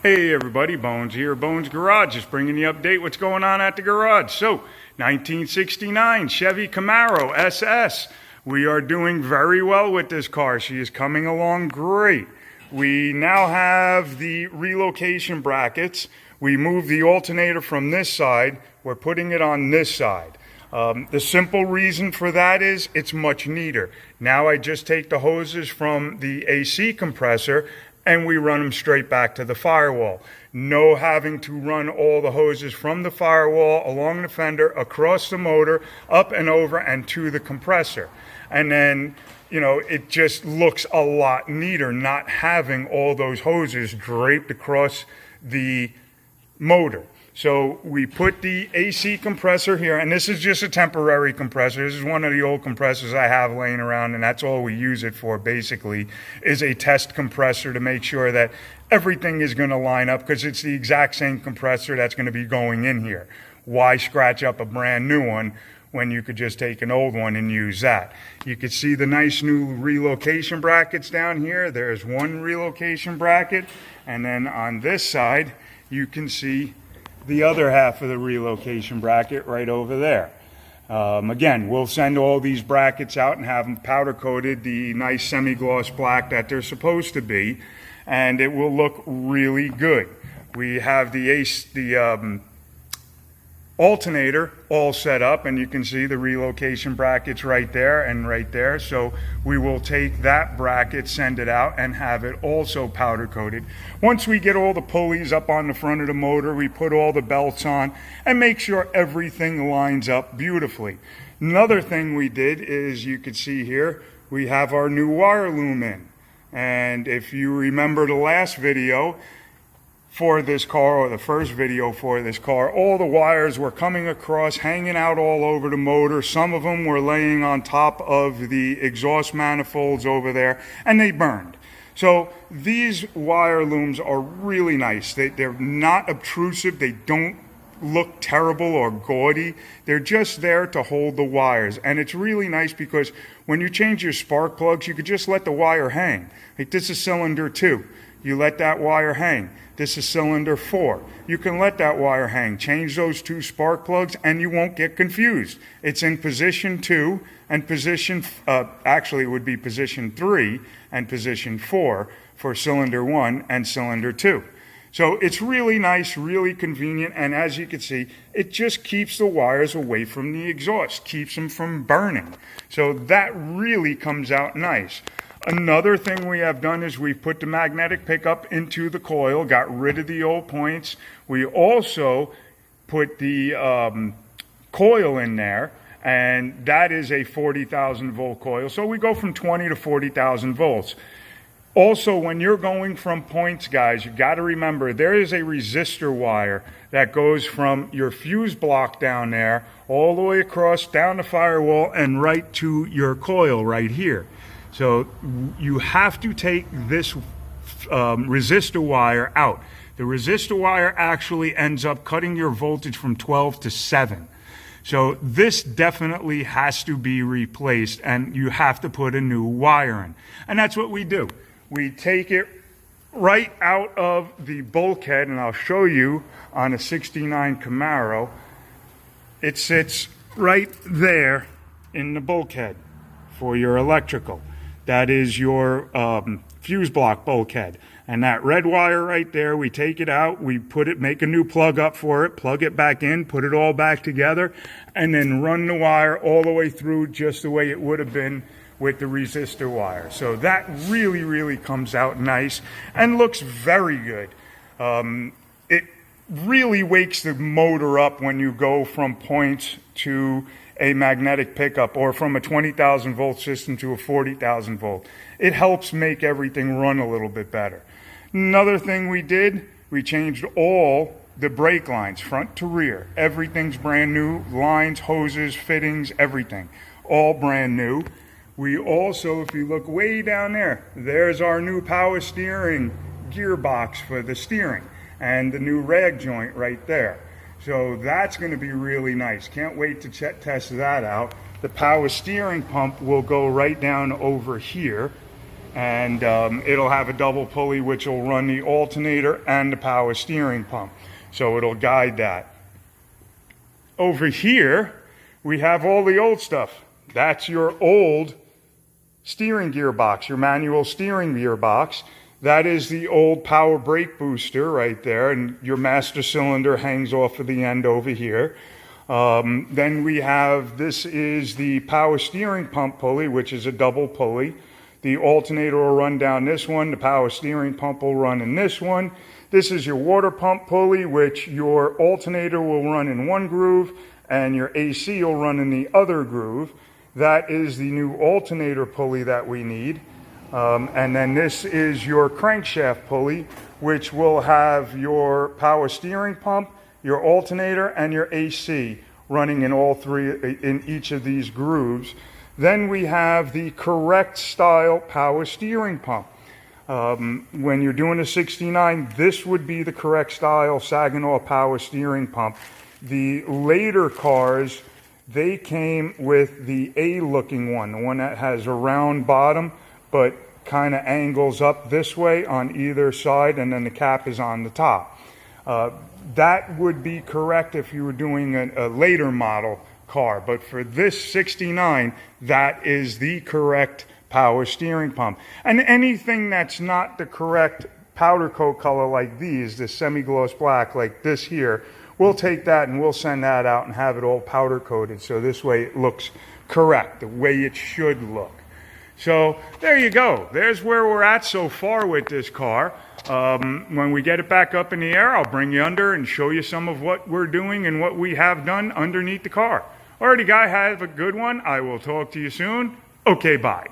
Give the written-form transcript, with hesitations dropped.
Hey everybody, Bones here, Bones Garage, just bringing you an update what's going on at the garage. So, 1969 Chevy Camaro SS. We are doing very well with this car. She is coming along great. We now have the relocation brackets. We moved the alternator from this side. We're putting it on this side. The simple reason for that is it's much neater. Now I just take the hoses from the AC compressor and we run them straight back to the firewall. No having to run all the hoses from the firewall, along the fender, across the motor, up and over, and to the compressor. And then, you know, it just looks a lot neater not having all those hoses draped across the motor. So we put the AC compressor here, and this is just a temporary compressor. This is one of the old compressors I have laying around, and that's all we use it for basically, is a test compressor to make sure that everything is going to line up, because it's the exact same compressor that's going to be going in here. Why scratch up a brand new one when you could just take an old one and use that? You could see the nice new relocation brackets down here. There's one relocation bracket, and then on this side you can see the other half of the relocation bracket right over there. Again, we'll send all these brackets out and have them powder coated the nice semi-gloss black that they're supposed to be, and it will look really good. We have the alternator all set up, and you can see the relocation brackets right there and right there. So we will take that bracket, send it out, and have it also powder coated. Once we get all the pulleys up on the front of the motor, we put all the belts on and make sure everything lines up beautifully. Another thing we did is, you can see here, we have our new wire loom in. And if you remember the last video for this car, or the first video for this car, all the wires were coming across, hanging out all over the motor. Some of them were laying on top of the exhaust manifolds over there, and they burned. So these wire looms are really nice. They're not obtrusive. They don't look terrible or gaudy. They're just there to hold the wires. And it's really nice because when you change your spark plugs, you could just let the wire hang. Like, this is cylinder 2. You let that wire hang. This is cylinder 4. You can let that wire hang. Change those 2 spark plugs and you won't get confused. It's in position 2 and position, actually it would be position 3 and position 4 for cylinder 1 and cylinder 2. So it's really nice, really convenient, and as you can see, it just keeps the wires away from the exhaust, keeps them from burning. So that really comes out nice. Another thing we have done is we put the magnetic pickup into the coil, got rid of the old points. We also put the coil in there, and that is a 40,000 volt coil. So we go from 20 to 40,000 volts. Also, when you're going from points, guys, you got to remember there is a resistor wire that goes from your fuse block down there all the way across, down the firewall, and right to your coil right here. So you have to take this resistor wire out. The resistor wire actually ends up cutting your voltage from 12 to 7. So this definitely has to be replaced, and you have to put a new wire in. And that's what we do. We take it right out of the bulkhead, and I'll show you on a 69 Camaro. It sits right there in the bulkhead for your electrical. That is your fuse block bulkhead. And that red wire right there, we take it out, we put it, make a new plug up for it, plug it back in, put it all back together, and then run the wire all the way through just the way it would have been with the resistor wire. So that really, really comes out nice and looks very good. It really wakes the motor up when you go from points to a magnetic pickup, or from a 20,000 volt system to a 40,000 volt. It helps make everything run a little bit better. Another thing we did, we changed all the brake lines, front to rear. Everything's brand new. Lines, hoses, fittings, everything. All brand new. We also, if you look way down there, there's our new power steering gearbox for the steering, and the new rag joint right there. So that's going to be really nice. Can't wait to test that out. The power steering pump will go right down over here. And it'll have a double pulley which will run the alternator and the power steering pump. So it'll guide that. Over here, we have all the old stuff. That's your old steering gearbox, your manual steering gearbox. That is the old power brake booster right there, and your master cylinder hangs off of the end over here. Then we have, this is the power steering pump pulley, which is a double pulley. The alternator will run down this one. The power steering pump will run in this one. This is your water pump pulley, which your alternator will run in one groove and your AC will run in the other groove. That is the new alternator pulley that we need. And then this is your crankshaft pulley, which will have your power steering pump, your alternator, and your AC running in all three, in each of these grooves. Then we have the correct style power steering pump. When you're doing a 69, this would be the correct style Saginaw power steering pump. The later cars, they came with the A-looking one, the one that has a round bottom, but kind of angles up this way on either side, and then the cap is on the top. That would be correct if you were doing a later model car, but for this 69, that is the correct power steering pump. And anything that's not the correct powder coat color like these, the semi-gloss black like this here, we'll take that and we'll send that out and have it all powder coated, so this way it looks correct, the way it should look. So there you go. There's where we're at so far with this car. When we get it back up in the air, I'll bring you under and show you some of what we're doing and what we have done underneath the car. Alrighty, guy, have a good one. I will talk to you soon. Okay, bye.